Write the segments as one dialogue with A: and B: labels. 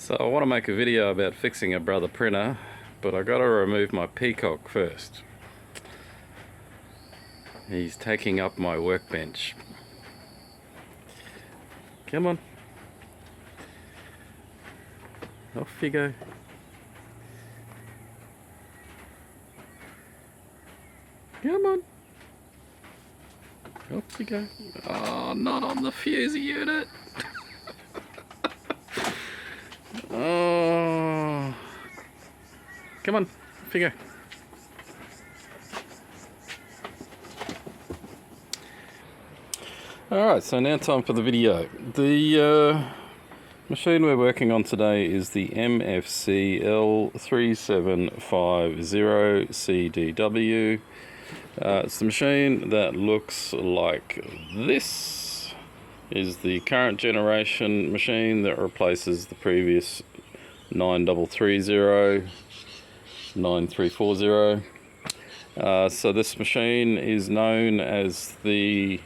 A: So I want to make a video about fixing a brother printer, but I got to remove my peacock first. He's taking up my workbench. Come on. Off you go. Come on. Off you go. Oh, not on the fuse unit. Oh. Come on. Off you go. Alright, so now time for the video. The machine we're working on today is the Mfc-L3750cdw. It's the machine that looks like this. Is the current generation machine that replaces the previous 9330, 9340. So this machine is known as the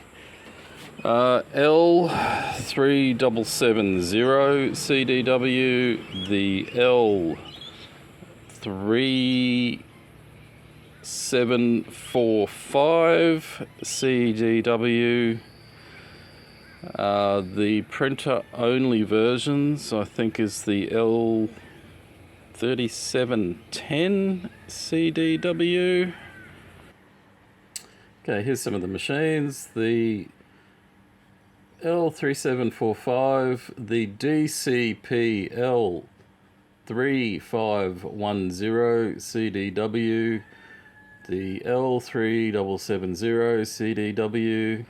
A: Hl-L3770cdw, the Hl-L3745cdw. The printer only versions I think is the Hl-3710cdw. Okay, here's some of the machines. The L3745, the L3750cdw, the L3770cdw,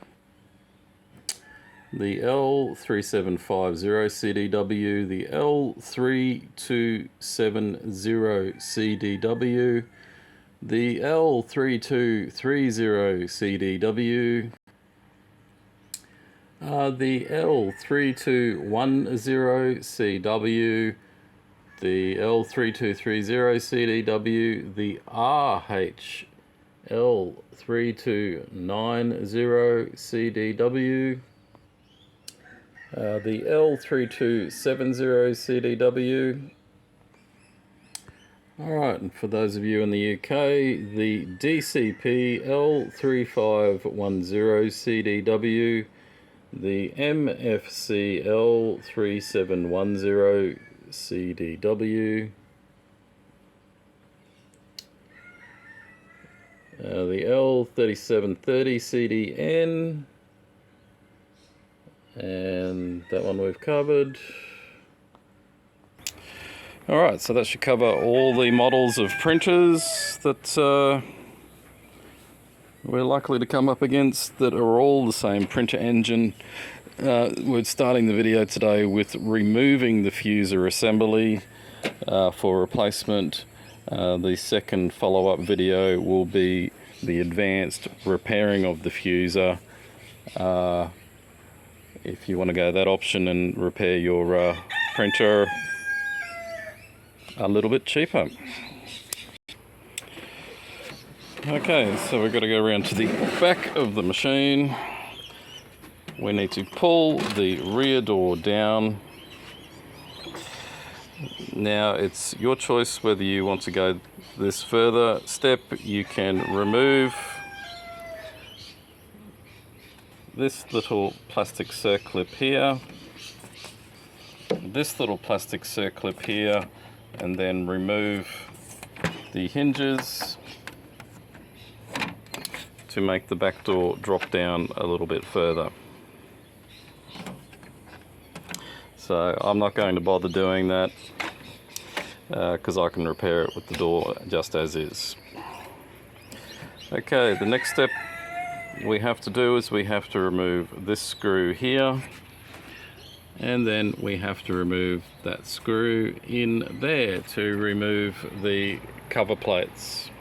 A: the L3750cdw, the L3270cdw, the L3230cdw, the L3210cdw, the L3230cdw, the Hl-L3290cdw, the L3270cdw. Alright, and for those of you in the UK, the DCP L3510cdw, the Mfc-L3710cdw, the L3730cdn, and that one we've covered. Alright, so that should cover all the models of printers that we're likely to come up against that are all the same printer engine. We're starting the video today with removing the fuser assembly for replacement. The second follow-up video will be the advanced repairing of the fuser. If you want to go that option and repair your printer a little bit cheaper. Okay, so we've got to go around to the back of the machine. We need to pull the rear door down. Now it's your choice whether you want to go this further step. You can remove this little plastic circlip here, this little plastic circlip here, and then remove the hinges to make the back door drop down a little bit further. So I'm not going to bother doing that because I can repair it with the door just as is. Okay, the next step we have to do is we have to remove this screw here, and then we have to remove that screw in there to remove the cover plates.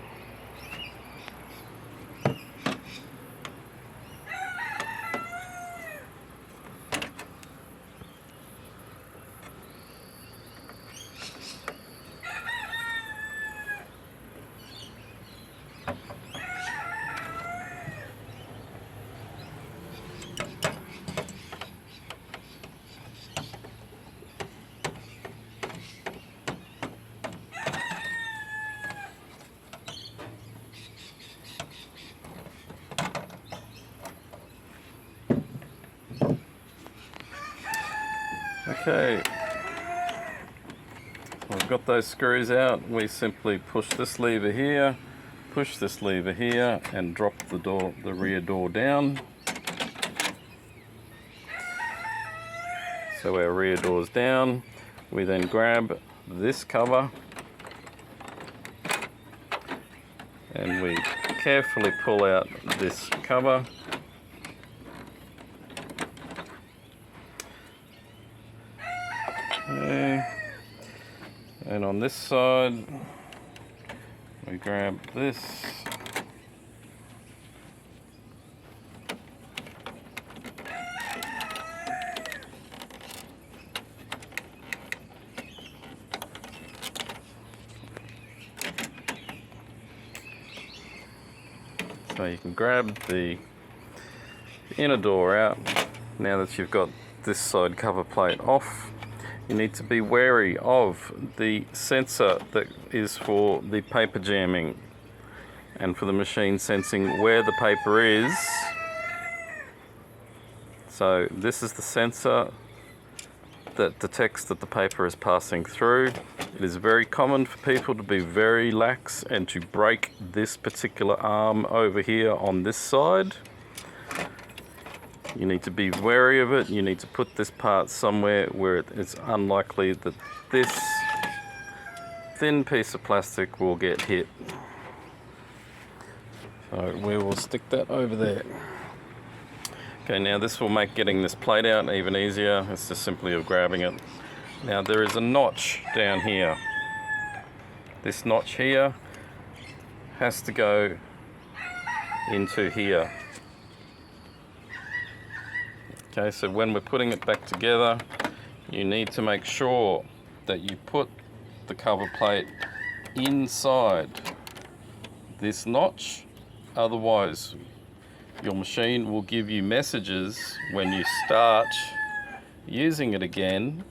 A: Okay, we've got those screws out. We simply push this lever here, push this lever here, and drop the rear door down. So our rear door's down. We then grab this cover and we carefully pull out this cover. Okay. And on this side we grab this. So you can grab the inner door out. Now that you've got this side cover plate off, you need to be wary of the sensor that is for the paper jamming and for the machine sensing where the paper is. So this is the sensor that detects that the paper is passing through. It is very common for people to be very lax and to break this particular arm over here on this side. You need to be wary of it. You need to put this part somewhere where it's unlikely that this thin piece of plastic will get hit. So we will stick that over there. Okay, now this will make getting this plate out even easier. It's just simply of grabbing it. Now there is a notch down here. This notch here has to go into here. Okay, so when we're putting it back together, you need to make sure that you put the cover plate inside this notch. Otherwise, your machine will give you messages when you start using it again.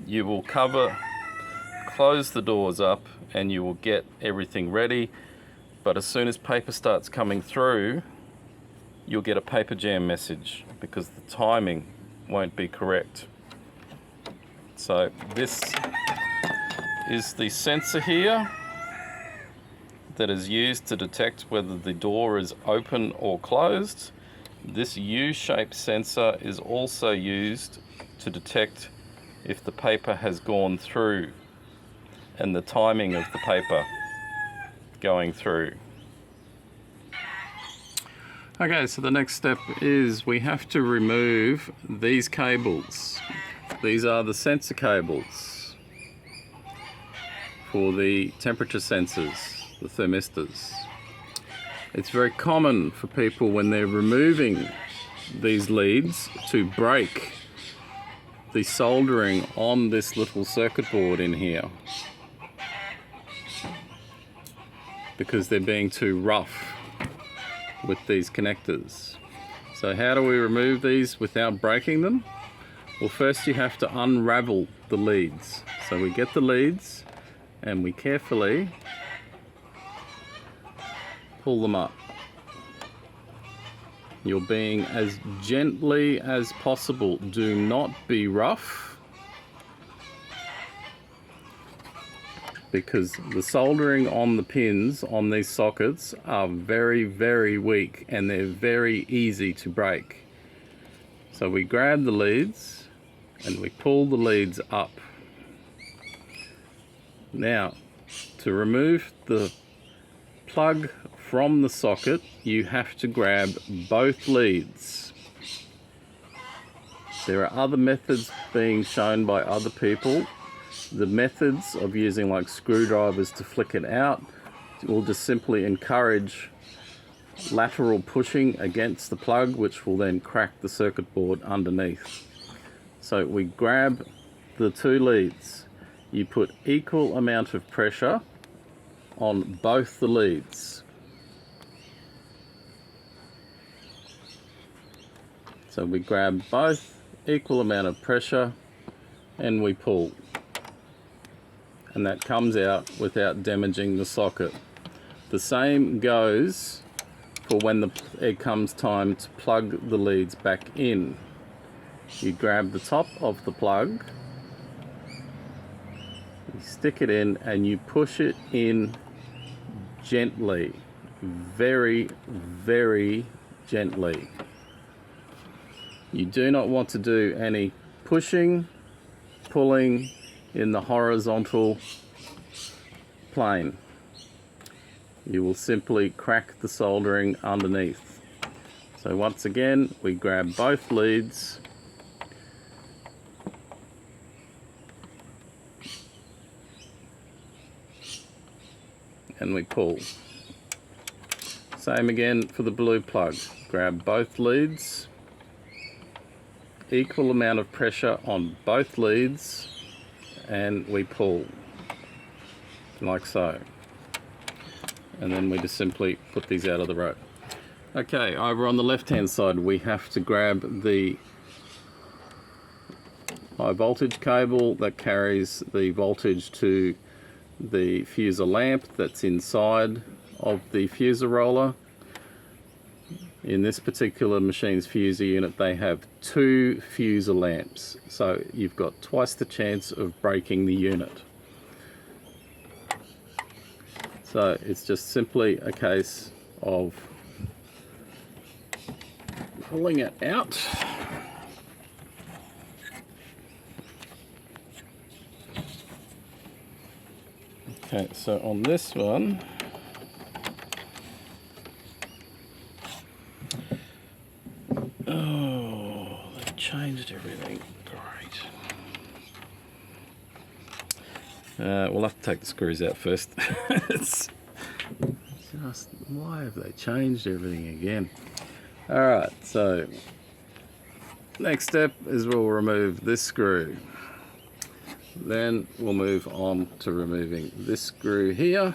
A: You will close the doors up and you will get everything ready, but as soon as paper starts coming through, you'll get a paper jam message because the timing won't be correct. So this is the sensor here that is used to detect whether the door is open or closed. This U-shaped sensor is also used to detect if the paper has gone through and the timing of the paper going through. Okay, so the next step is we have to remove these cables. These are the sensor cables for the temperature sensors, the thermistors. It's very common for people when they're removing these leads to break the soldering on this little circuit board in here because they're being too rough with these connectors. So how do we remove these without breaking them? Well, first you have to unravel the leads. So we get the leads and we carefully pull them up. You're being as gently as possible. Do not be rough, because the soldering on the pins on these sockets are very, very weak and they're very easy to break. So we grab the leads and we pull the leads up. Now, to remove the plug from the socket, you have to grab both leads. There are other methods being shown by other people. The methods of using like screwdrivers to flick it out will just simply encourage lateral pushing against the plug, which will then crack the circuit board underneath. So we grab the two leads. You put equal amount of pressure on both the leads. So we grab both, equal amount of pressure, and we pull. And that comes out without damaging the socket. The same goes for when it comes time to plug the leads back in. you grab the top of the plug, you stick it in, and you push it in gently, very, very gently. You do not want to do any pushing, pulling in the horizontal plane. You will simply crack the soldering underneath. So once again, we grab both leads, and we pull. Same again for the blue plug. Grab both leads, equal amount of pressure on both leads, and we pull like so. And then we just simply put these out of the road. Okay, over on the left hand side we have to grab the high voltage cable that carries the voltage to the fuser lamp that's inside of the fuser roller. In this particular machine's fuser unit, they have 2 fuser lamps, so you've got twice the chance of breaking the unit. So it's just simply a case of pulling it out. Okay, so on this one, oh, they've changed everything. Great. We'll have to take the screws out first. It's just, why have they changed everything again? Alright, so next step is we'll remove this screw. Then we'll move on to removing this screw here.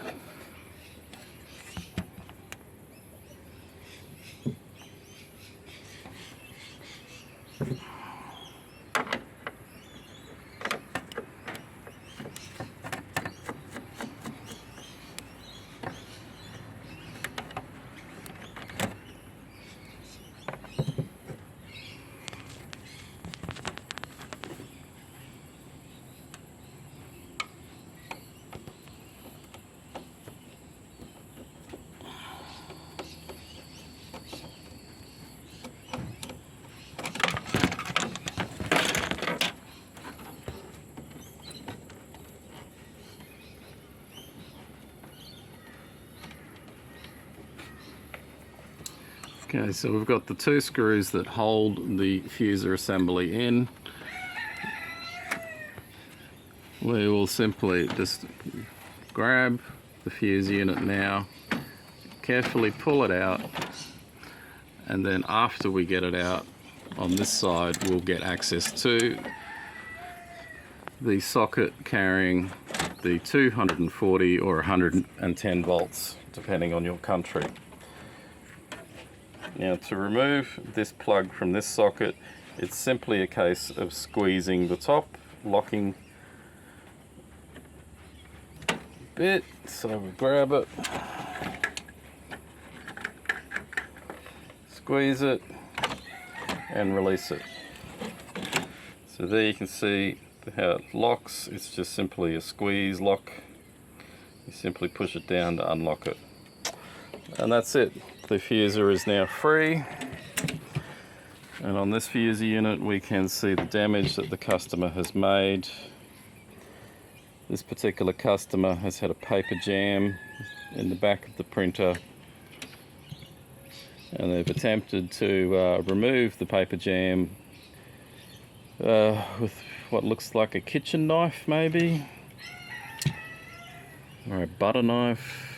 A: Okay, so we've got the 2 screws that hold the fuser assembly in. We will simply just grab the fuse unit now, carefully pull it out, and then after we get it out on this side, we'll get access to the socket carrying the 240 or 110 volts, depending on your country. Now, to remove this plug from this socket, it's simply a case of squeezing the top, locking bit, so we grab it, squeeze it, and release it. So there you can see how it locks. It's just simply a squeeze lock. You simply push it down to unlock it. And that's it. The fuser is now free. And on this fuser unit we can see the damage that the customer has made. This particular customer has had a paper jam in the back of the printer, and they've attempted to remove the paper jam with what looks like a kitchen knife maybe, or a butter knife,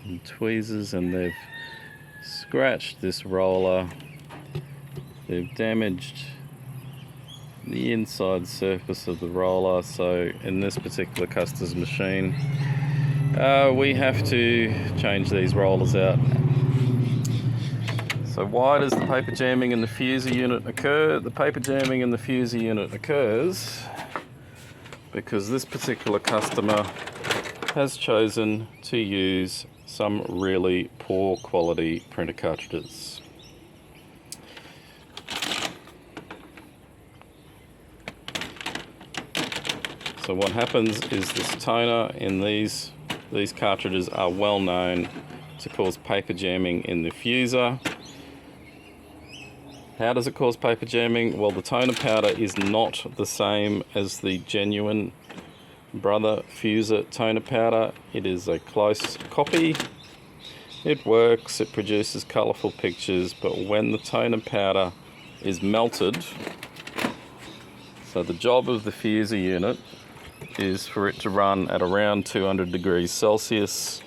A: and tweezers, and they've scratched this roller. They've damaged the inside surface of the roller. So in this particular customer's machine, we have to change these rollers out. So why does the paper jamming in the fuser unit occur? The paper jamming in the fuser unit occurs because this particular customer has chosen to use some really poor quality printer cartridges. So what happens is this toner in these cartridges are well known to cause paper jamming in the fuser. How does it cause paper jamming? Well, the toner powder is not the same as the genuine Brother fuser toner powder. It is a close copy. It works, it produces colourful pictures, but when the toner powder is melted, so the job of the fuser unit is for it to run at around 200 degrees Celsius,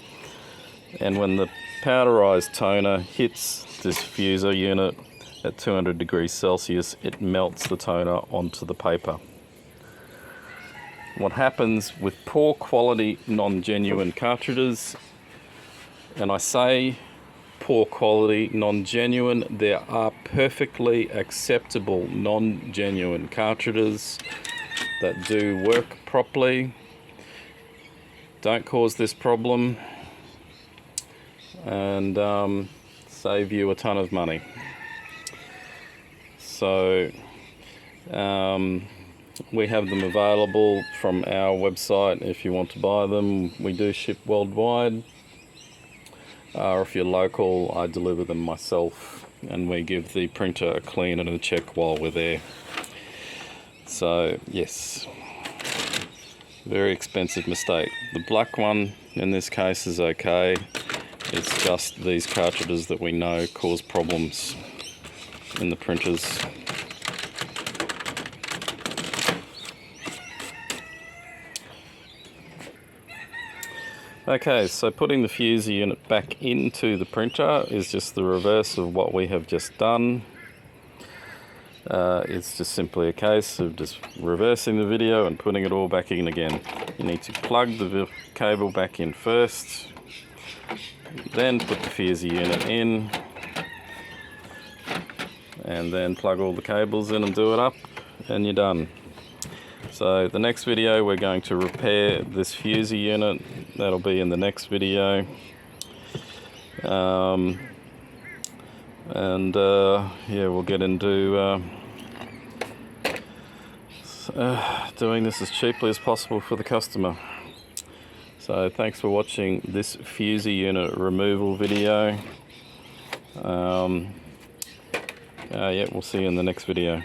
A: and when the powderized toner hits this fuser unit at 200 degrees Celsius, it melts the toner onto the paper. What happens with poor quality non-genuine cartridges, and I say poor quality non-genuine, there are perfectly acceptable non-genuine cartridges that do work properly, don't cause this problem, and save you a ton of money. So we have them available from our website if you want to buy them. We do ship worldwide. Or if you're local, I deliver them myself, and we give the printer a clean and a check while we're there. So yes, very expensive mistake. The black one in this case is okay. It's just these cartridges that we know cause problems in the printers. Okay, so putting the fuser unit back into the printer is just the reverse of what we have just done. It's just simply a case of just reversing the video and putting it all back in again. You need to plug the cable back in first, then put the fuser unit in, and then plug all the cables in and do it up, and you're done. So the next video we're going to repair this fuser unit. That'll be in the next video. Yeah, we'll get into doing this as cheaply as possible for the customer. So thanks for watching this fuser unit removal video. Yeah, we'll see you in the next video.